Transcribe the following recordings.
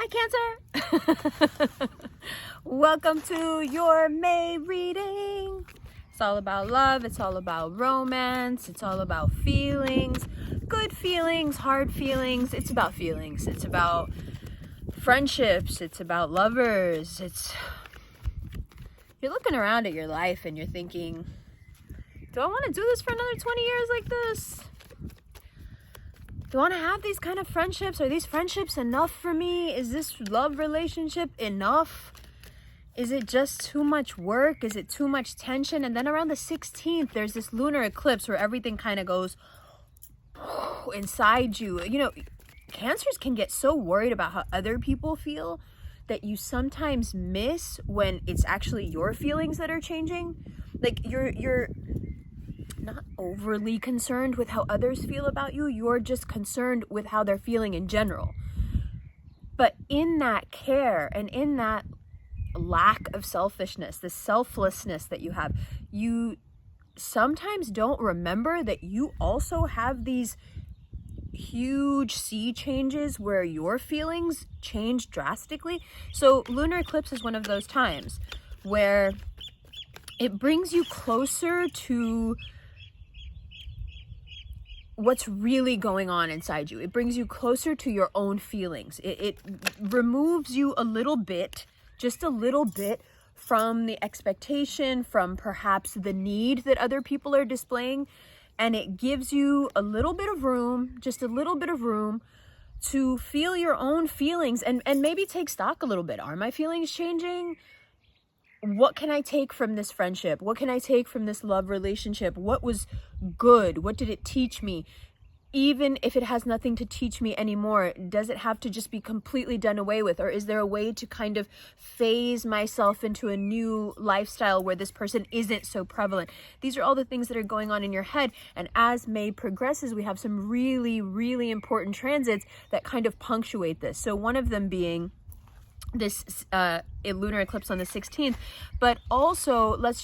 Hi, Cancer. Welcome to your May reading. It's all about love. It's all about romance. It's all about feelings, good feelings, hard feelings. It's about feelings. It's about friendships. It's about lovers. You're looking around at your life and you're thinking, do I want to do this for another 20 years like this? Do I want to have these kind of friendships? Are these friendships enough for me? Is this love relationship enough? Is it just too much work? Is it too much tension? And then around the 16th, there's this lunar eclipse where everything kind of goes inside you. You know, Cancers can get so worried about how other people feel that you sometimes miss when it's actually your feelings that are changing. Like you're not overly concerned with how others feel about you. You're just concerned with how they're feeling in general. But in that care and in that lack of selfishness, the selflessness that you have, you sometimes don't remember that you also have these huge sea changes where your feelings change drastically. So lunar eclipse is one of those times where it brings you closer to what's really going on inside you. It brings you closer to your own feelings. It removes you a little bit, just a little bit, from the expectation, from perhaps the need that other people are displaying. And it gives you a little bit of room, just a little bit of room to feel your own feelings and maybe take stock a little bit. Are my feelings changing? What can I take from this friendship? What can I take from this love relationship? What was good? What did it teach me? Even if it has nothing to teach me anymore, does it have to just be completely done away with? Or is there a way to kind of phase myself into a new lifestyle where this person isn't so prevalent? These are all the things that are going on in your head. And as May progresses, we have some really, really important transits that kind of punctuate this. So one of them being this lunar eclipse on the 16th, but also let's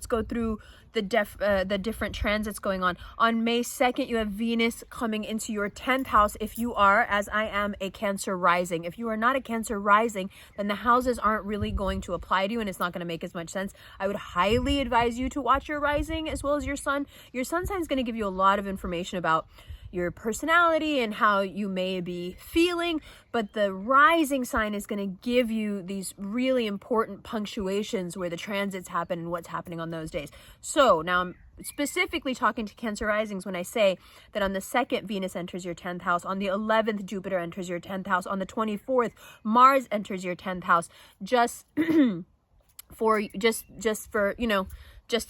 go through the different transits going on. On May 2nd, you have Venus coming into your 10th house if you are, as I am, a Cancer rising. If you are not a Cancer rising, then the houses aren't really going to apply to you and it's not going to make as much sense. I would highly advise you to watch your rising as well as your sun. Your sun sign is going to give you a lot of information about your personality and how you may be feeling, but the rising sign is going to give you these really important punctuations where the transits happen and what's happening on those days. So now I'm specifically talking to Cancer risings when I say that on the 2nd, Venus enters your 10th house. On the 11th, Jupiter enters your 10th house. On the 24th, Mars enters your 10th house. Just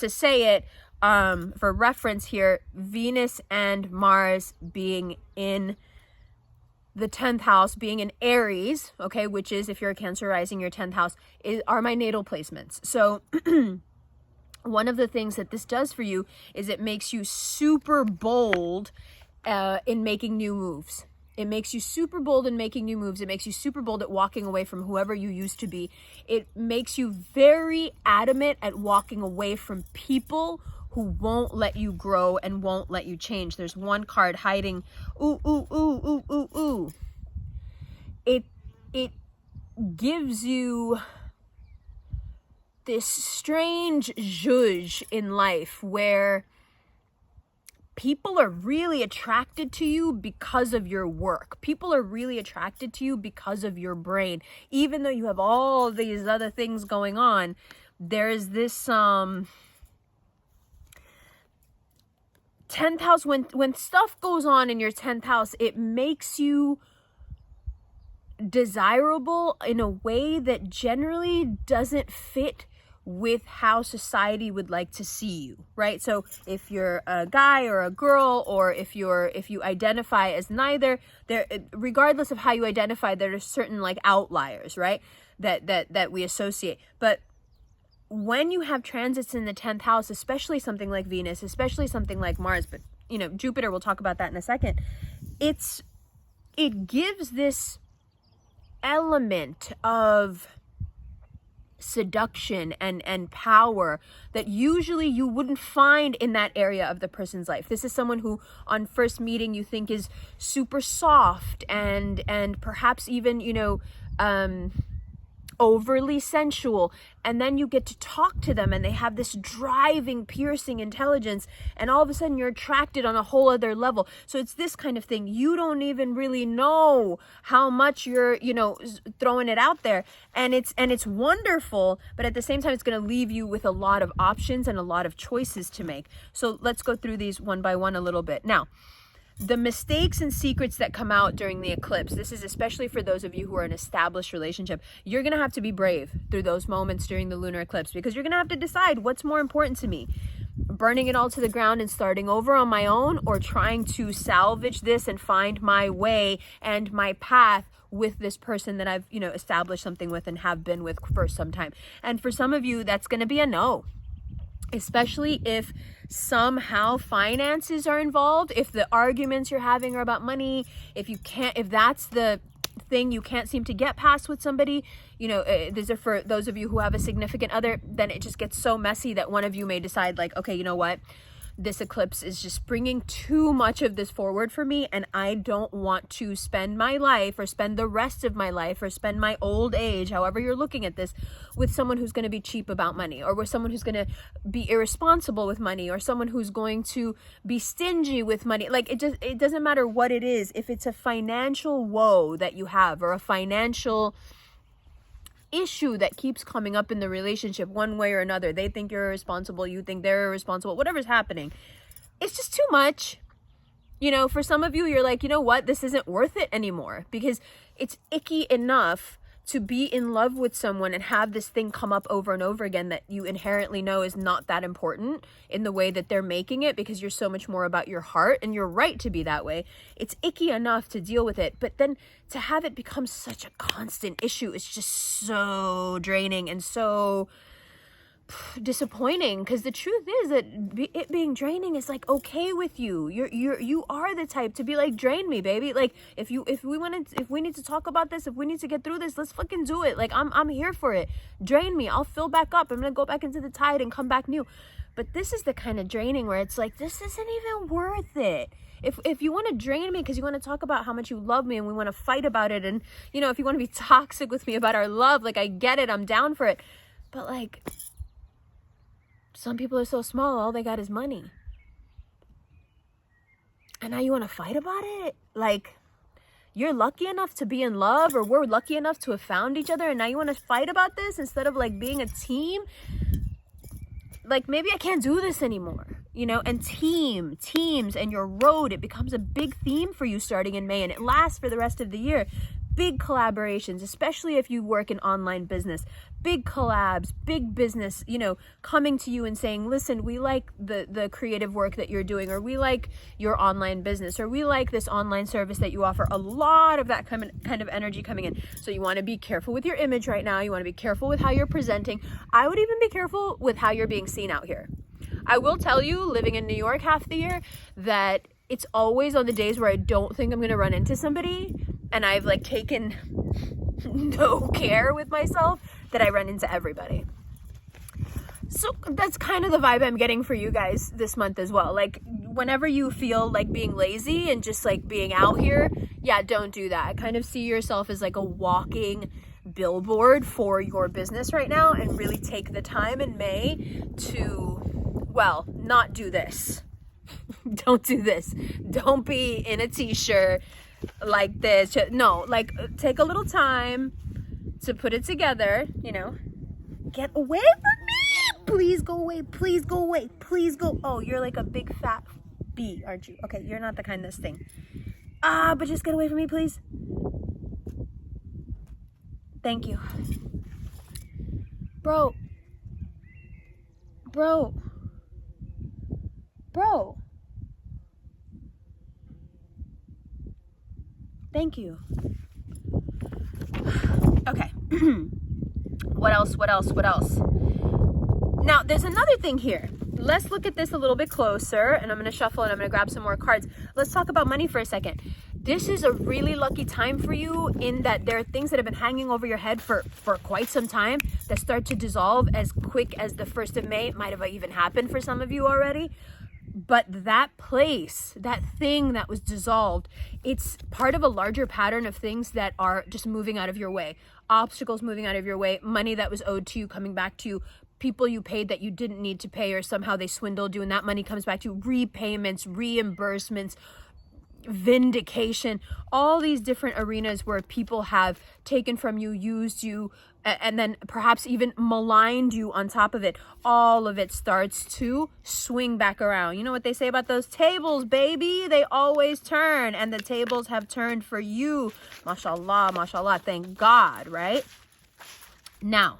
to say it, for reference here, Venus and Mars being in the 10th house, being in Aries, okay, which is, if you're a Cancer rising, your 10th house, are my natal placements. So one of the things that this does for you is it makes you super bold in making new moves. It makes you super bold in making new moves. It makes you super bold at walking away from whoever you used to be. It makes you very adamant at walking away from people who won't let you grow and won't let you change. There's one card hiding. It gives you this strange zhuzh in life where people are really attracted to you because of your work. People are really attracted to you because of your brain. Even though you have all these other things going on, there's this 10th house, when stuff goes on in your 10th house, it makes you desirable in a way that generally doesn't fit with how society would like to see you, right? So if you're a guy or a girl, or if you identify as neither, there, regardless of how you identify, there are certain like outliers, right? That we associate. But when you have transits in the 10th house, especially something like Venus, especially something like Mars, but Jupiter, we'll talk about that in a second. It gives this element of seduction and power that usually you wouldn't find in that area of the person's life. This is someone who on first meeting you think is super soft and perhaps even, you know, overly sensual, and then you get to talk to them and they have this driving, piercing intelligence, and all of a sudden you're attracted on a whole other level. So it's this kind of thing. You don't even really know how much you're, you know, throwing it out there, and it's wonderful, but at the same time it's going to leave you with a lot of options and a lot of choices to make. So let's go through these one by one a little bit. Now, the mistakes and secrets that come out during the eclipse, this is especially for those of you who are in an established relationship. You're going to have to be brave through those moments during the lunar eclipse, because you're going to have to decide what's more important to me. Burning it all to the ground and starting over on my own, or trying to salvage this and find my way and my path with this person that I've, you know, established something with and have been with for some time. And for some of you, that's going to be a no. Especially if somehow finances are involved, if the arguments you're having are about money, if that's the thing you can't seem to get past with somebody, you know, these are for those of you who have a significant other, then it just gets so messy that one of you may decide like, okay, you know what? This eclipse is just bringing too much of this forward for me, and I don't want to spend my life or spend the rest of my life or spend my old age, however you're looking at this, with someone who's going to be cheap about money, or with someone who's going to be irresponsible with money, or someone who's going to be stingy with money. Like it doesn't matter what it is. If it's a financial woe that you have, or a financial issue that keeps coming up in the relationship one way or another, they think you're irresponsible, you think they're irresponsible, whatever's happening, it's just too much. You know, for some of you, you're like, you know what, this isn't worth it anymore, because it's icky enough to be in love with someone and have this thing come up over and over again that you inherently know is not that important in the way that they're making it, because you're so much more about your heart, and you're right to be that way. It's icky enough to deal with it, but then to have it become such a constant issue is just so draining and so disappointing, because the truth is that it being draining is like okay with you. You are the type to be like, drain me, baby. Like if we need to talk about this, if we need to get through this, let's fucking do it. Like I'm here for it. Drain me, I'll fill back up. I'm gonna go back into the tide and come back new. But this is the kind of draining where it's like, this isn't even worth it. If you want to drain me because you want to talk about how much you love me and we want to fight about it, and you know, if you want to be toxic with me about our love, like I get it, I'm down for it. But like, some people are so small, all they got is money. And now you want to fight about it? Like, you're lucky enough to be in love, or we're lucky enough to have found each other, and now you want to fight about this instead of like being a team? Like, maybe I can't do this anymore, you know? And teams and your road, it becomes a big theme for you starting in May, and it lasts for the rest of the year. Big collaborations, especially if you work in online business, big collabs, big business, you know, coming to you and saying, listen, we like the creative work that you're doing, or we like your online business, or we like this online service that you offer. A lot of that kind of energy coming in. So you want to be careful with your image right now. You want to be careful with how you're presenting. I would even be careful with how you're being seen out here. I will tell you, living in New York half the year, that it's always on the days where I don't think I'm going to run into somebody, and I've like taken no care with myself, that I run into everybody. So that's kind of the vibe I'm getting for you guys this month as well. Like, whenever you feel like being lazy and just like being out here, yeah, don't do that. Kind of see yourself as like a walking billboard for your business right now, and really take the time in May to, well, not do this. Don't do this. Don't be in a t-shirt like this. No, like, take a little time to put it together, you know. Get away from me! Please go away. Please go away. Please go. Oh, you're like a big fat bee, aren't you? Okay, you're not the kind that's thing. But just get away from me, please. Thank you. Bro. Thank you. Okay. What else? Now, there's another thing here. Let's look at this a little bit closer, and I'm going to shuffle and I'm going to grab some more cards. Let's talk about money for a second. this is a really lucky time for you in that there are things that have been hanging over your head for quite some time that start to dissolve as quick as the 1st of May. It might have even happened for some of you already. But that place, that thing that was dissolved, it's part of a larger pattern of things that are just moving out of your way. Obstacles moving out of your way, money that was owed to you coming back to you, people you paid that you didn't need to pay or somehow they swindled you and that money comes back to you, repayments, reimbursements, vindication, all these different arenas where people have taken from you, used you, and then perhaps even maligned you on top of it. All of it starts to swing back around. You know what they say about those tables, baby? They always turn, and the tables have turned for you. Mashallah, mashallah. Thank God, right? Now,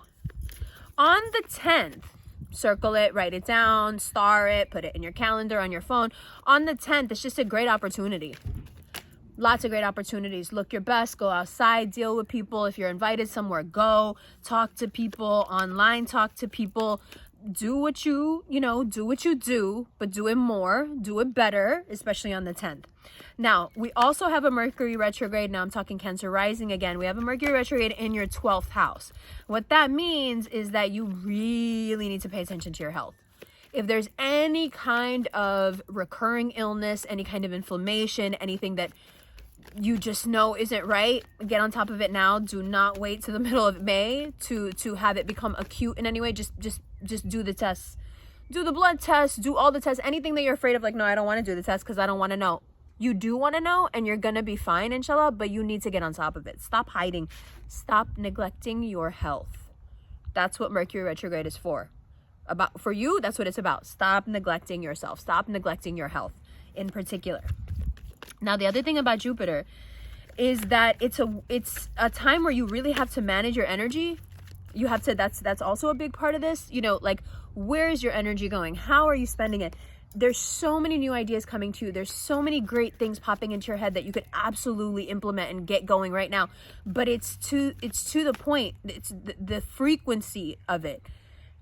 on the 10th, circle it, write it down, star it, put it in your calendar, on your phone. On the 10th, it's just a great opportunity. Lots of great opportunities. Look your best, go outside, deal with people. If you're invited somewhere, go, talk to people, online, talk to people. Do what you do, but do it more, do it better, especially on the 10th. Now, we also have a Mercury retrograde. Now I'm talking Cancer rising again. We have a Mercury retrograde in your 12th house. What that means is that you really need to pay attention to your health. If there's any kind of recurring illness, any kind of inflammation, anything that you just know isn't right, get on top of it now. Do not wait to the middle of May to have it become acute in any way. Just do the tests. Do the blood tests, do all the tests, anything that you're afraid of, like, no, I don't want to do the test because I don't want to know. You do want to know, and you're going to be fine, inshallah, but you need to get on top of it. Stop hiding. Stop neglecting your health. That's what Mercury retrograde is for. For you, that's what it's about. Stop neglecting yourself. Stop neglecting your health in particular. Now, the other thing about Jupiter is that it's a time where you really have to manage your energy. You have to, that's also a big part of this. You know, like, where is your energy going? How are you spending it? There's so many new ideas coming to you. There's so many great things popping into your head that you could absolutely implement and get going right now. But it's to the point. It's the frequency of it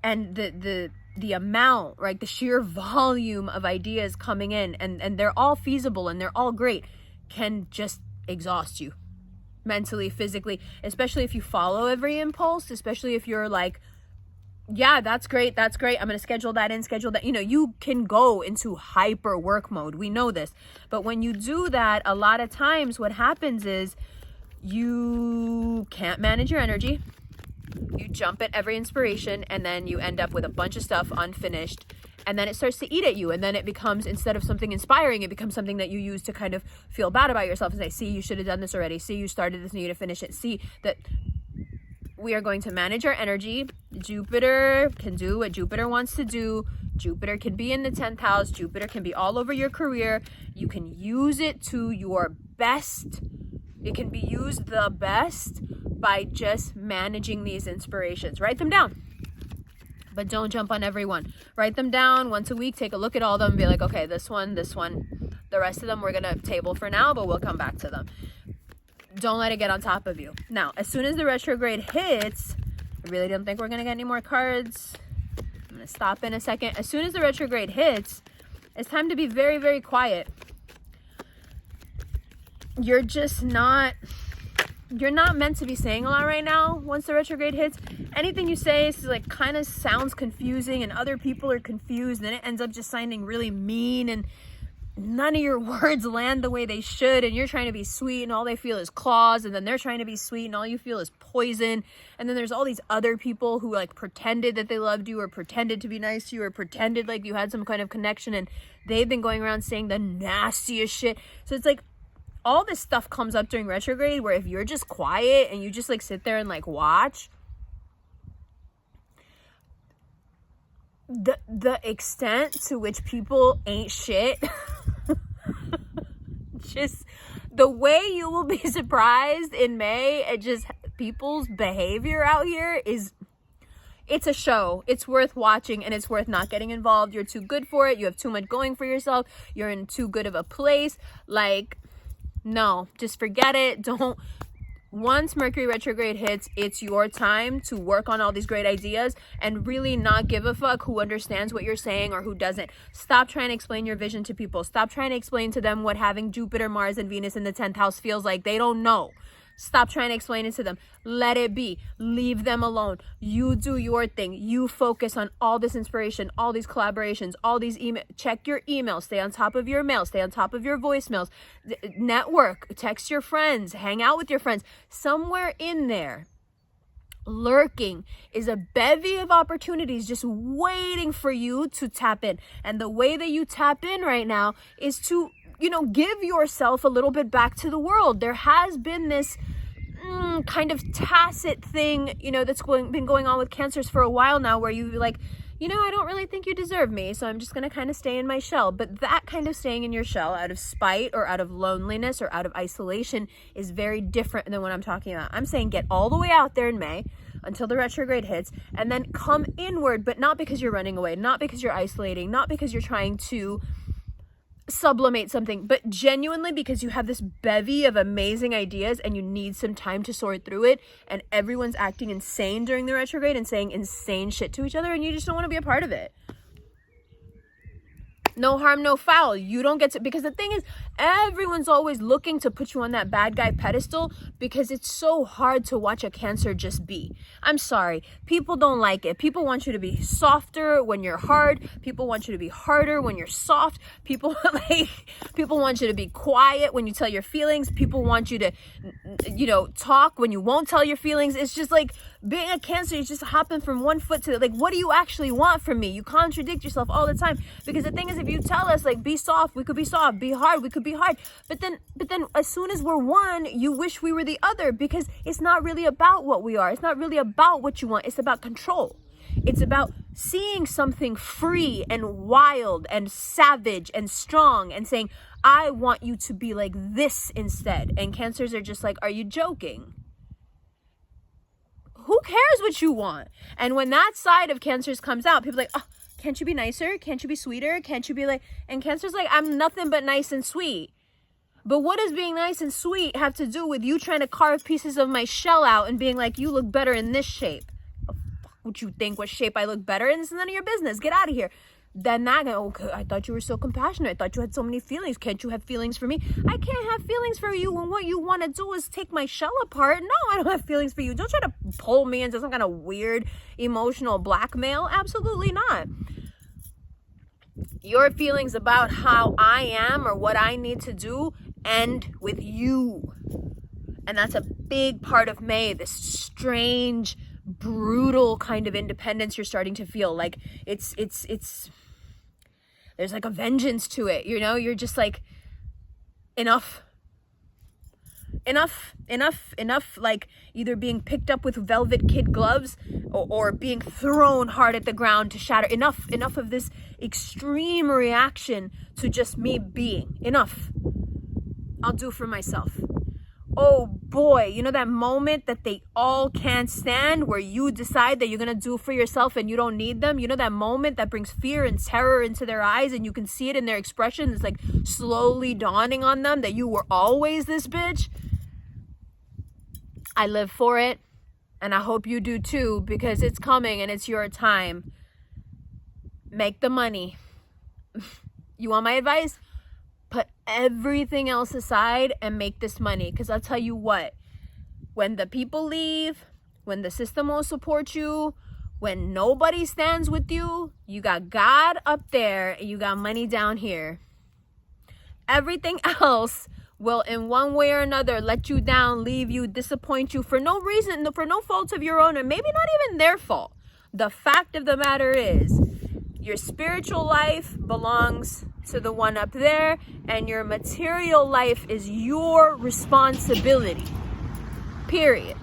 and the amount, right? The sheer volume of ideas coming in, and they're all feasible and they're all great, can just exhaust you mentally, physically, especially if you follow every impulse, especially if you're like, yeah, that's great. I'm going to schedule that. You know, you can go into hyper work mode. We know this. But when you do that, a lot of times what happens is you can't manage your energy. You jump at every inspiration, and then you end up with a bunch of stuff unfinished. And then it starts to eat at you. And then it becomes, instead of something inspiring, it becomes something that you use to kind of feel bad about yourself and say, see, you should have done this already. See, you started this and you need to finish it. See, that we are going to manage our energy. Jupiter can do what Jupiter wants to do. Jupiter can be in the 10th house. Jupiter can be all over your career. You can use it to your best. It can be used the best by just managing these inspirations. Write them down, but don't jump on every one. Write them down once a week. Take a look at all of them and be like, okay, this one. The rest of them we're going to table for now, but we'll come back to them. Don't let it get on top of you. Now, as soon as the retrograde hits, I really don't think we're going to get any more cards. I'm going to stop in a second. As soon as the retrograde hits, it's time to be very, very quiet. You're not meant to be saying a lot right now once the retrograde hits. Anything you say is like kind of sounds confusing, and other people are confused, and it ends up just sounding really mean, and none of your words land the way they should, and you're trying to be sweet and all they feel is claws, and then they're trying to be sweet and all you feel is poison. And then there's all these other people who like pretended that they loved you or pretended to be nice to you or pretended like you had some kind of connection, and they've been going around saying the nastiest shit. So it's like all this stuff comes up during retrograde where if you're just quiet and you just like sit there and like watch, the extent to which people ain't shit, just the way you will be surprised in May at just people's behavior out here it's a show. It's worth watching, and it's worth not getting involved. You're too good for it. You have too much going for yourself. You're in too good of a place. Like, no, just forget it. Don't. Once Mercury retrograde hits, it's your time to work on all these great ideas and really not give a fuck who understands what you're saying or who doesn't. Stop trying to explain your vision to people. Stop trying to explain to them what having Jupiter, Mars, and Venus in the 10th house feels like. They don't know. Stop trying to explain it to them. Let it be. Leave them alone. You do your thing. You focus on all this inspiration, all these collaborations, all these emails. Check your emails. Stay on top of your mail. Stay on top of your voicemails. Network. Text your friends. Hang out with your friends. Somewhere in there, lurking is a bevy of opportunities just waiting for you to tap in. And the way that you tap in right now is to give yourself a little bit back to the world. There has been this kind of tacit thing, that's been going on with Cancers for a while now, where you like, I don't really think you deserve me, so I'm just going to kind of stay in my shell. But that kind of staying in your shell out of spite or out of loneliness or out of isolation is very different than what I'm talking about. I'm saying get all the way out there in May until the retrograde hits, and then come inward, but not because you're running away, not because you're isolating, not because you're trying to sublimate something, but genuinely because you have this bevy of amazing ideas and you need some time to sort through it, and everyone's acting insane during the retrograde and saying insane shit to each other, and you just don't want to be a part of it. No harm, no foul. You don't get to, because the thing is, everyone's always looking to put you on that bad guy pedestal because it's so hard to watch a Cancer just be. I'm sorry. People don't like it. People want you to be softer when you're hard. People want you to be harder when you're soft. People want you to be quiet when you tell your feelings. People want you to, talk when you won't tell your feelings. It's just like being a Cancer, is just hopping from one foot to what do you actually want from me? You contradict yourself all the time, because the thing is, if you tell us be soft, we could be soft, be hard, we could be hard, but then as soon as we're one, you wish we were the other, because it's not really about what we are. It's not really about what you want. It's about control. It's about seeing something free and wild and savage and strong and saying, I want you to be like this instead. And Cancers are just like, are you joking? Who cares what you want? And when that side of Cancers comes out, people are like, oh, can't you be nicer? Can't you be sweeter? Can't you be like, and Cancer's like, I'm nothing but nice and sweet. But what does being nice and sweet have to do with you trying to carve pieces of my shell out and being like, you look better in this shape? Oh, fuck, what you think, what shape I look better in? It's none of your business. Get out of here. Then that guy, okay, I thought you were so compassionate. I thought you had so many feelings. Can't you have feelings for me? I can't have feelings for you when what you want to do is take my shell apart. No, I don't have feelings for you. Don't try to pull me into some kind of weird emotional blackmail. Absolutely not. Your feelings about how I am or what I need to do end with you. And that's a big part of May, this strange, brutal kind of independence you're starting to feel. Like it's there's like a vengeance to it, you're just like, enough, like either being picked up with velvet kid gloves or being thrown hard at the ground to shatter. Enough of this extreme reaction to just me being. Enough. I'll do for myself. Oh boy, that moment that they all can't stand, where you decide that you're going to do for yourself and you don't need them. That moment that brings fear and terror into their eyes, and you can see it in their expression. It's like slowly dawning on them that you were always this bitch. I live for it, and I hope you do too, because it's coming and it's your time. Make the money. You want my advice? Put everything else aside and make this money. Because I'll tell you what, when the people leave, when the system won't support you, when nobody stands with you, you got God up there and you got money down here. Everything else will in one way or another let you down, leave you, disappoint you for no reason, for no fault of your own, and maybe not even their fault. The fact of the matter is, your spiritual life belongs to the one up there, and your material life is your responsibility. Period.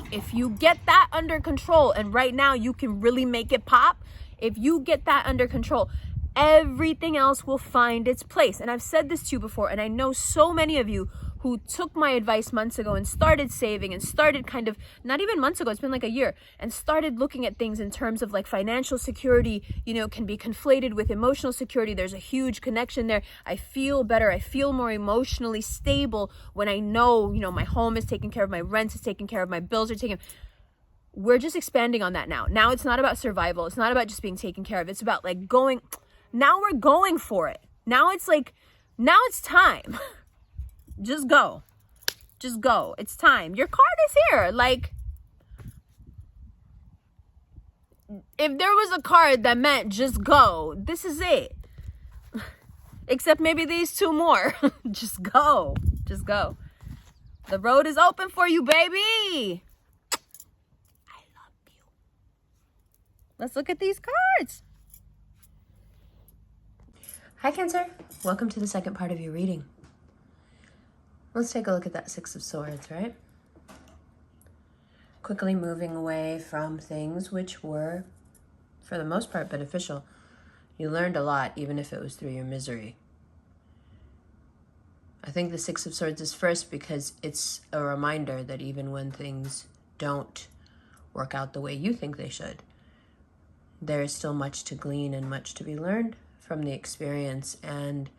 If you get that under control, and right now you can really make it pop, if you get that under control, everything else will find its place. And I've said this to you before, and I know so many of you who took my advice months ago and started saving and started kind of, not even months ago, it's been like a year, and started looking at things in terms of like financial security, you know, can be conflated with emotional security. There's a huge connection there. I feel better. I feel more emotionally stable when I know, you know, my home is taken care of, my rent is taken care of, my bills are taken. We're just expanding on that now. Now it's not about survival. It's not about just being taken care of. It's about like going, now we're going for it. Now it's like, now it's time. Just go. Just go. It's time. Your card is here. Like, if there was a card that meant just go, this is it. Except maybe these two more. Just go. Just go. The road is open for you, baby. I love you. Let's look at these cards. Hi, Cancer. Welcome to the second part of your reading. Let's take a look at that Six of Swords, right? Quickly moving away from things which were, for the most part, beneficial. You learned a lot, even if it was through your misery. I think the Six of Swords is first because it's a reminder that even when things don't work out the way you think they should, there is still much to glean and much to be learned from the experience, and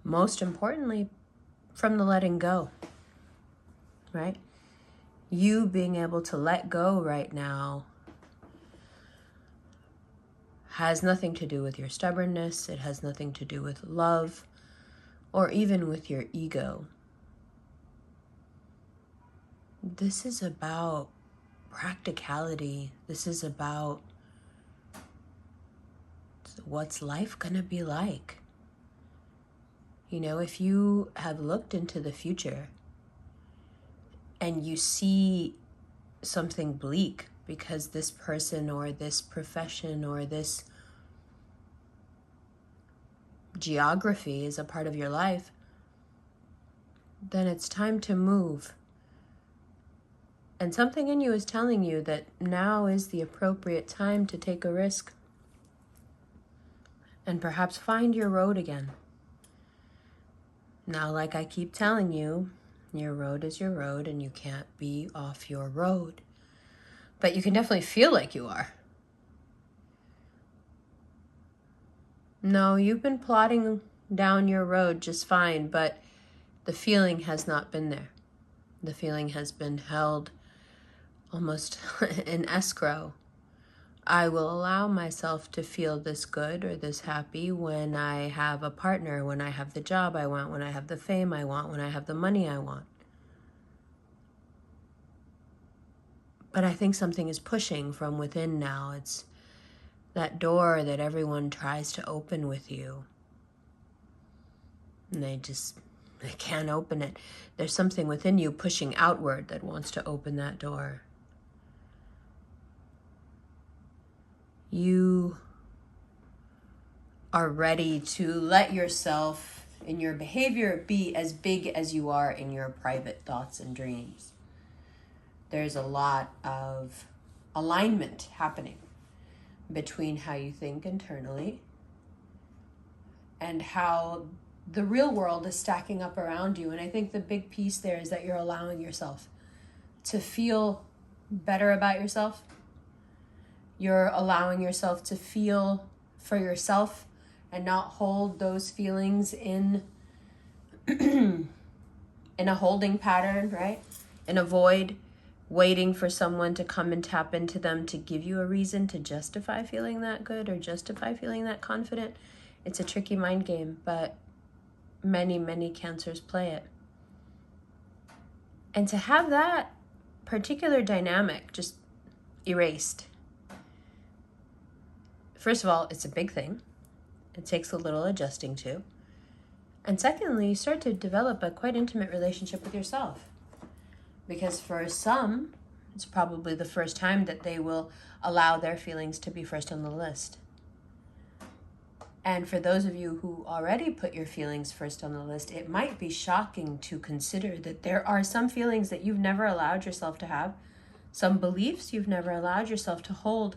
most importantly, from the letting go, right? You being able to let go right now has nothing to do with your stubbornness. It has nothing to do with love or even with your ego. This is about practicality. This is about what's life gonna be like. You know, if you have looked into the future and you see something bleak because this person or this profession or this geography is a part of your life, then it's time to move. And something in you is telling you that now is the appropriate time to take a risk and perhaps find your road again. Now, like I keep telling you, your road is your road and you can't be off your road. But you can definitely feel like you are. No, you've been plodding down your road just fine, but the feeling has not been there. The feeling has been held almost in escrow. I will allow myself to feel this good or this happy when I have a partner, when I have the job I want, when I have the fame I want, when I have the money I want. But I think something is pushing from within now. It's that door that everyone tries to open with you. And they can't open it. There's something within you pushing outward that wants to open that door. You are ready to let yourself in your behavior be as big as you are in your private thoughts and dreams. There's a lot of alignment happening between how you think internally and how the real world is stacking up around you. And I think the big piece there is that you're allowing yourself to feel better about yourself. You're allowing yourself to feel for yourself and not hold those feelings in in a holding pattern, right? In a void, waiting for someone to come and tap into them to give you a reason to justify feeling that good or justify feeling that confident. It's a tricky mind game, but many, many Cancers play it. And to have that particular dynamic just erased. First of all, it's a big thing. It takes a little adjusting to. And secondly, you start to develop a quite intimate relationship with yourself. Because for some, it's probably the first time that they will allow their feelings to be first on the list. And for those of you who already put your feelings first on the list, it might be shocking to consider that there are some feelings that you've never allowed yourself to have, some beliefs you've never allowed yourself to hold,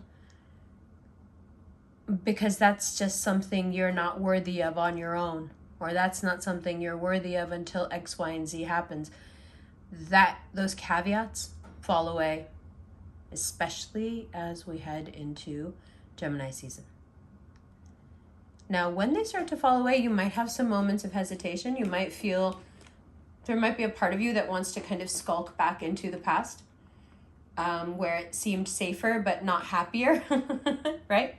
because that's just something you're not worthy of on your own. or that's not something you're worthy of until X, Y, and Z happens. Those caveats fall away, especially as we head into Gemini season. Now, when they start to fall away, you might have some moments of hesitation. You might feel there might be a part of you that wants to kind of skulk back into the past, where it seemed safer but not happier, right?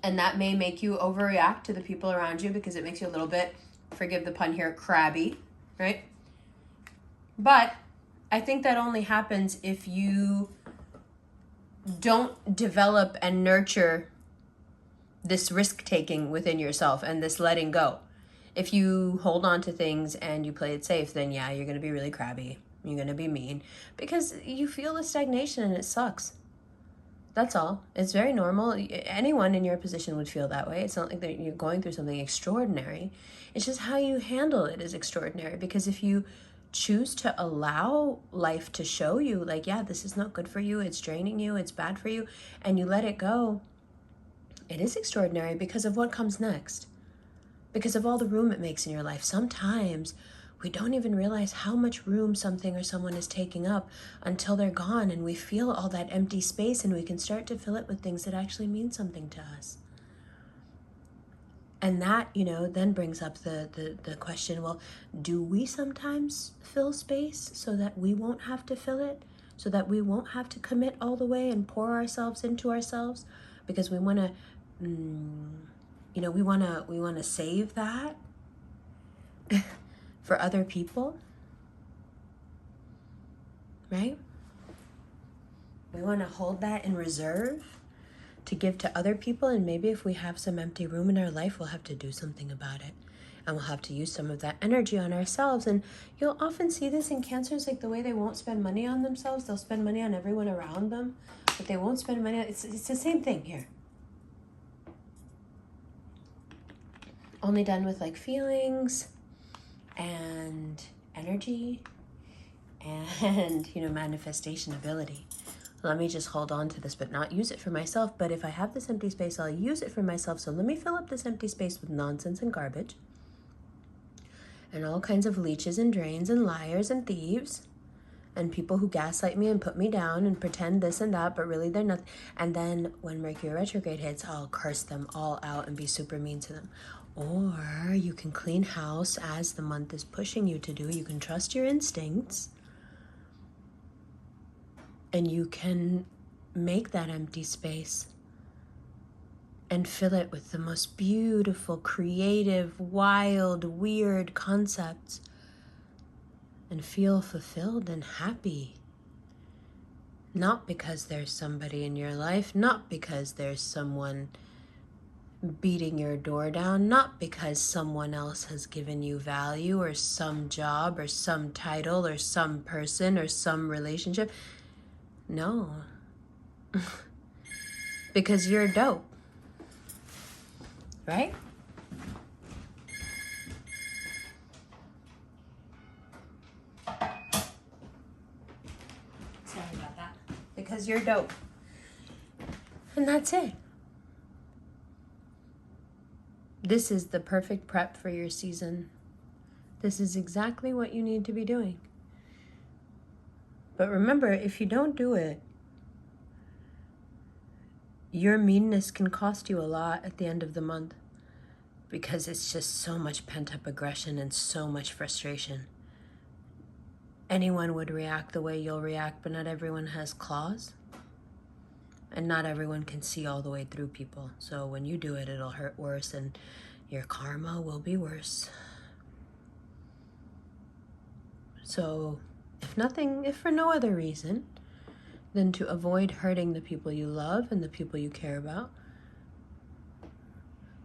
And that may make you overreact to the people around you because it makes you a little bit, forgive the pun here, crabby, right? But I think that only happens if you don't develop and nurture this risk-taking within yourself and this letting go. If you hold on to things and you play it safe, then yeah, you're going to be really crabby. You're going to be mean because you feel the stagnation and it sucks. That's all. It's very normal. Anyone in your position would feel that way. It's not like that you're going through something extraordinary. It's just how you handle it is extraordinary, because if you choose to allow life to show you, like, yeah, this is not good for you, it's draining you, it's bad for you, and you let it go, it is extraordinary because of what comes next, because of all the room it makes in your life. Sometimes we don't even realize how much room something or someone is taking up until they're gone, and we feel all that empty space, and we can start to fill it with things that actually mean something to us. And that, then brings up the question, well, do we sometimes fill space so that we won't have to fill it, so that we won't have to commit all the way and pour ourselves into ourselves, because we want to, we want to save that for other people, right? We want to hold that in reserve to give to other people, and maybe if we have some empty room in our life, we'll have to do something about it, and we'll have to use some of that energy on ourselves. And you'll often see this in Cancers, like the way they won't spend money on themselves, they'll spend money on everyone around them, but they won't spend money on, it's the same thing here. Only done with like feelings and energy and, manifestation ability. Let me just hold on to this, but not use it for myself. But if I have this empty space, I'll use it for myself. So let me fill up this empty space with nonsense and garbage and all kinds of leeches and drains and liars and thieves and people who gaslight me and put me down and pretend this and that, but really they're nothing. And then when Mercury retrograde hits, I'll curse them all out and be super mean to them. Or you can clean house as the month is pushing you to do. You can trust your instincts. And you can make that empty space and fill it with the most beautiful, creative, wild, weird concepts and feel fulfilled and happy. Not because there's somebody in your life, not because there's someone beating your door down, not because someone else has given you value or some job or some title or some person or some relationship. No, because you're dope, right? Sorry about that. Because you're dope. And that's it. This is the perfect prep for your season. This is exactly what you need to be doing. But remember, if you don't do it, your meanness can cost you a lot at the end of the month, because it's just so much pent-up aggression and so much frustration. Anyone would react the way you'll react, but not everyone has claws. And not everyone can see all the way through people. So when you do it, it'll hurt worse and your karma will be worse. So if for no other reason than to avoid hurting the people you love and the people you care about,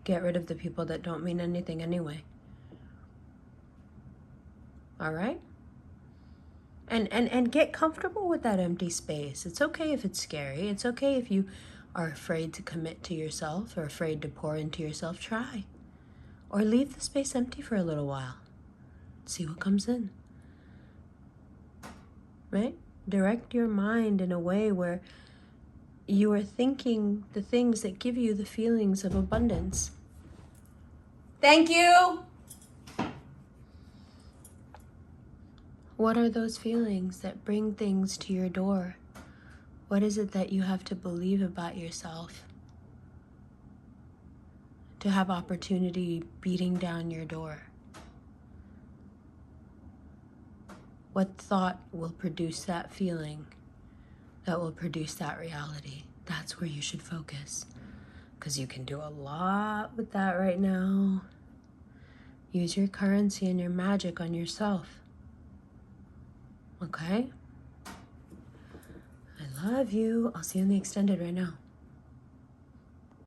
get rid of the people that don't mean anything anyway. All right? And get comfortable with that empty space. It's okay if it's scary. It's okay if you are afraid to commit to yourself or afraid to pour into yourself. Try. Or leave the space empty for a little while. See what comes in. Right? Direct your mind in a way where you are thinking the things that give you the feelings of abundance. Thank you. What are those feelings that bring things to your door? What is it that you have to believe about yourself to have opportunity beating down your door? What thought will produce that feeling that will produce that reality? That's where you should focus, because you can do a lot with that right now. Use your currency and your magic on yourself. Okay? I love you. I'll see you in the extended right now.